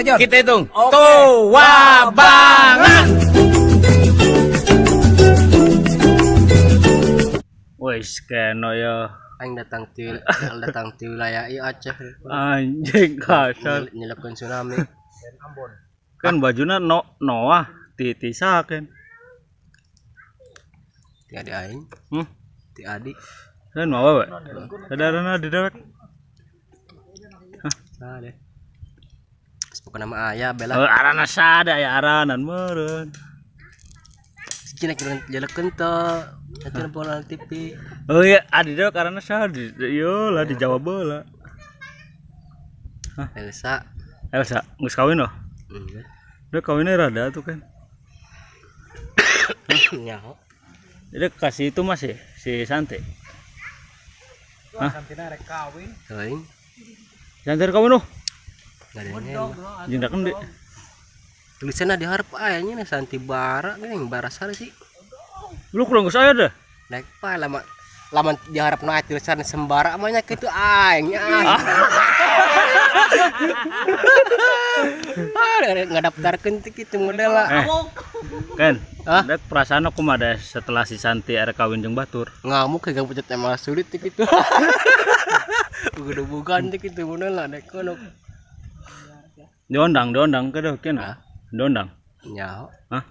Jon? Kita hitung. Oke. Tuabangan. Wes keno ya. Aing datang ti wilayah ieu Aceh. Anjing kasar. Nyelapkeun tsunami. Kan bajuna Noah titisakeun. Ti adi aing, ti adi. Kan mau we. Sadarana di dewek. Nah deh. Bukan nama ayah bela. Arana sada ya aranan meureun. Cina kira jalekeun teu. Atuh bola TV. Oh iya, adi dewek arana sada. Yo lah di Jawa bola. Elsa. Elsa, geus kawin loh. Enggak. Udah kawinnya rada tuh kan. Nyaho. Jadi kasih itu masih si Santi. Hah? Santina rek kawin. Teuing. Santi kawin loh. Enggak ada yang. Jindakan deh. Tulisanna di hareup aya nya Santi Bara geuning barasar sih. Lu kurang geus aya dah. Naik pa laman di harapna aya tulisan sembara mah nya kitu aing nya. Ngadaptarkeun teh kitu model lah. Kan, dek perasaan aku mah ada setelah si Santi ada kawin jeung batur. Ngamuk kayak pucat emang sulit teh kitu. Bukan teh kitu model lah dek kono. Diondang ke deh kena. Diondang. Nyaho. Hah?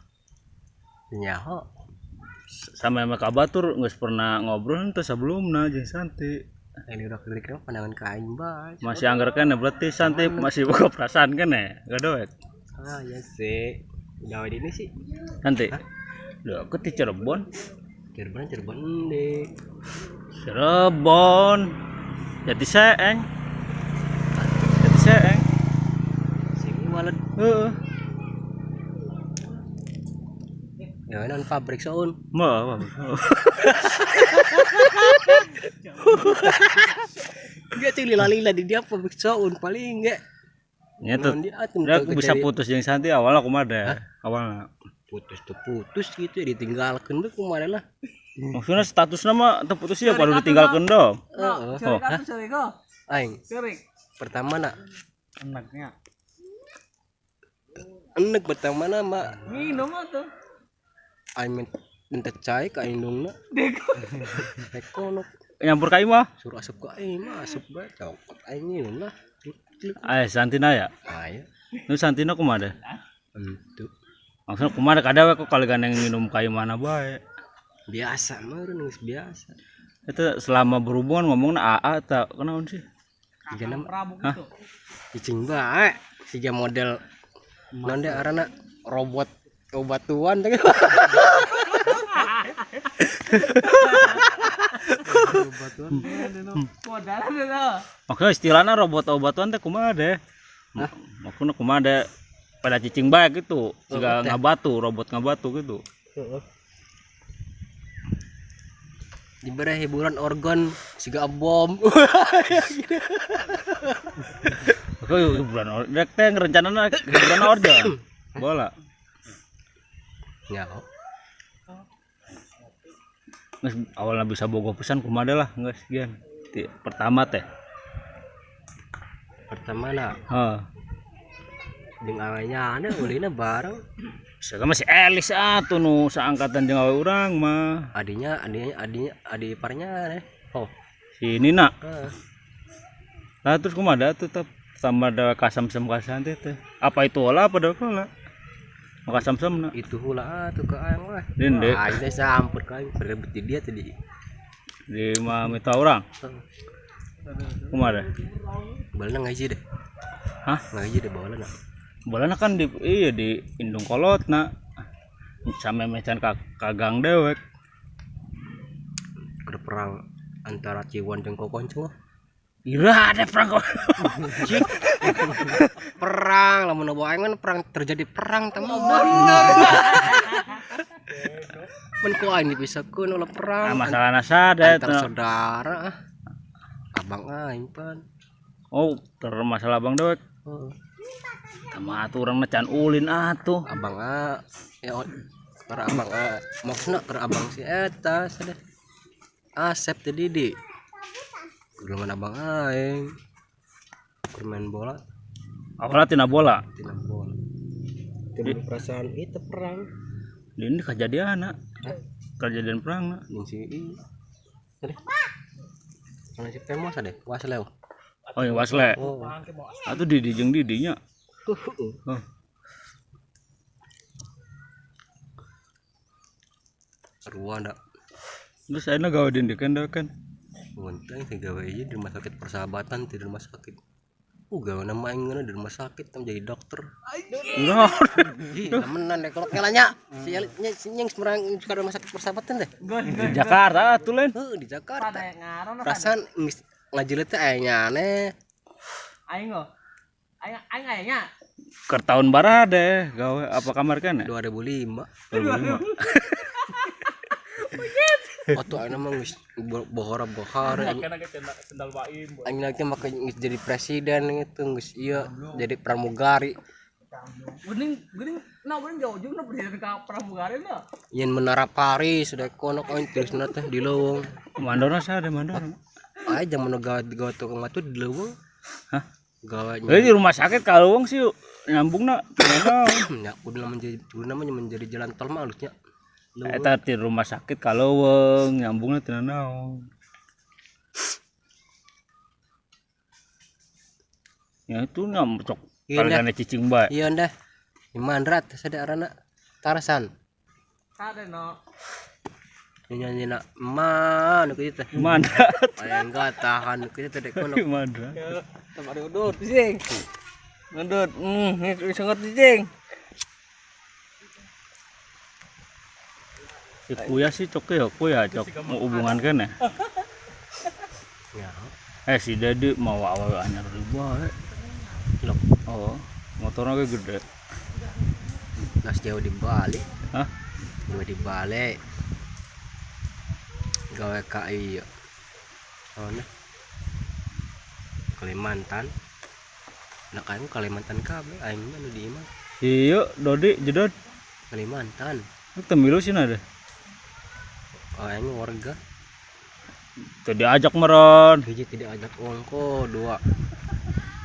Nyaho. Sama Kak Batur geus pernah ngobrol teh sebelumna jeung Santi. Ini udah klik pandangan ka aing bae. Masih anggar kan berarti Santi masih buka perasaan kan ya? Gak doet. Ah ya sih. Gawe di ini sih. Santi. Udah ke di Cirebon. Cirebon deh. Cirebon. Jati Seeng. Sing waled. Heeh. Ya non pabrik soun. Mah. Dia tuh lila-lila di dia pabrik soun paling enggak. Nya tuh. Aku bisa putus jeung Santi awalnya aku mah ada. Awalnya putus gitu ditinggalkeun teh kumaha lah. maksudnya status nama terputus ya baru ditinggalkan dong. Aing pertama nak enaknya enek pertama nama minum tuh aing minta cai ka indungna ekono nyampur ka imah suruh asup ka aing mah asup bae cokot aing minum lah Santina ya aya nu Santina kumaha entu maksudnya kumaha kada we kok kali ganeng minum ka imahna bae biasa mah geus biasa itu selama berhubungan ngomongna AA ta kenaon sih Jangan gitu. Cicing bae siga model nonde arana robot obatuan teh. Obatuan. Maksudnya istilahnya robot obatuan teh kumaha deh? Maksudnya kumaha deh pada cicing bae gitu, siga ngabatu, robot ngabatu gitu. Dibere hiburan organ siga bom. Oke, hiburan organ teh rencanana hiburan organ. Bola. Ya. Geus awalna bisa boga pisan kumaha lah, geus gian. Pertama teh. Pertama lah. Heeh. Jeung awenya ana ulina bareng. Sekarang masih Elis atuh nu saangkatan jeung awe urang mah. Adinya adi iparnya deh. Oh, Si Nina. heeh. Nah terus kumaha tuh tetap sama ada kasam-sam kasan teh. Apa itu olah apa dah olah? Makasam-samna. Itu heula atuh ka aing mah. Dende. Aing teh sampur ka aing berebut di dia tadi. Di mah mita orang. Kumaha? Balana ngahiji deh. Hah? Ngahiji deh balana. Bolana kan di iya di indung kolotna. Sampe mecan kagang dewek. Keur perang antara Ciwan jeung Kokon cenah. Ira ada perang kok. Perang lamun bawa aing perang terjadi perang teh mah. Men ku aing dipisahkeun oleh perang. Masalahna sada antar saudara. Abang aing pan. Oh, termasalah abang dewek. Heeh. Tama atuh urang can ulin atuh. Abang ya keur abang maksudna keur abang si eta sadeh. Asep teh Didi. Kudu mana abang aing. Keur main bola. Awalnya tina bola. tina bola. Timbul perasaan itu perang. Ini kejadian nak. Kejadian perang nak. Yang si tadi. Mana si Pemos ada? Wasleo. Oh yang wasle. Oh. Atau di dijeng didinya. Oh. Ruanda. Terus saya gawe di kan. Untung sih gawe aja di rumah sakit Persahabatan, di rumah sakit. Gawe nama aing di rumah sakit menjadi dokter. Enggak. Ih, temenan deh kalau kelanya. Si nyeng semerang ke rumah sakit Persahabatan deh. Di Jakarta tuh Len. Di Jakarta. ngaran Perasaan ngajilet teh ayahnya aneh. aing go. Aing ayahnya. Ke tahun bara deh gawe apa kamar kan ya? 2005. 2005. Waktu aing mah geus bohora-bohora. Sendal baim. Aing lagi make jadi presiden gitu geus ieu jadi pramugari. Geuning jauh juga presiden ka pramugari na. Yen menara Paris sudah kono aing terusna teh di leuweung. Mandorna saya ada mandorna. Aing zaman gawe tukang matu di leuweung. Hah? Gawe Jadi di rumah sakit kalau wong sih nyambungna. nya kudu menjadi jalan tol mah halusnya. Eta di rumah sakit kalau wong nyambungna teu naon. Ya itu nyamcok. Kalgana cicing bae. Iya dah. Imandrat sadarana Tarsan. Sade no. Nyanyi-na man kitu teh. Mana? Aya enggak tahan kitu teh dek kono. Mana? Tempat udut cicing. Ngedut. Ini sangat cicing. Si kuya sih cok ya kuya cok mau hubungan kan ya? Ya. Si Dedi mau awal anyar ribuan. Lho, Oh, motornya kayak gede. gas jauh dibalik. Hah? Jauh dibalik. Gawe ka ieu. Soalnya Kalimantan. Nak aing Kalimantan kabeh aing mah nu di imah. Iya, Dodi jedot. Kalimantan. Temilu sih nade. Oh, aing warga. Tuh diajak meron. Hiji tidak ajak ongko, dua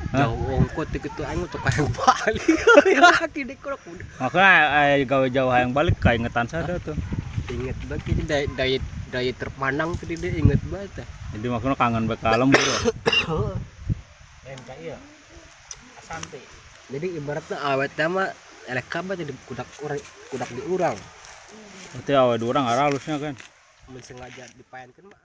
jauh ongko tiket aing untuk kayak balik. Lagi dek kurang Makanya gawe jauh yang balik keingetan saya tuh. inget banget ini daya terpandang tadi dia inget banget. Jadi makanya kangen bae kalem bro. MKI ya. Asante. Jadi ibaratnya awet nama elek kabeh jadi kudak di urang. Berarti awal dua orang halusnya kan. Mun sengaja dipaenkeun mah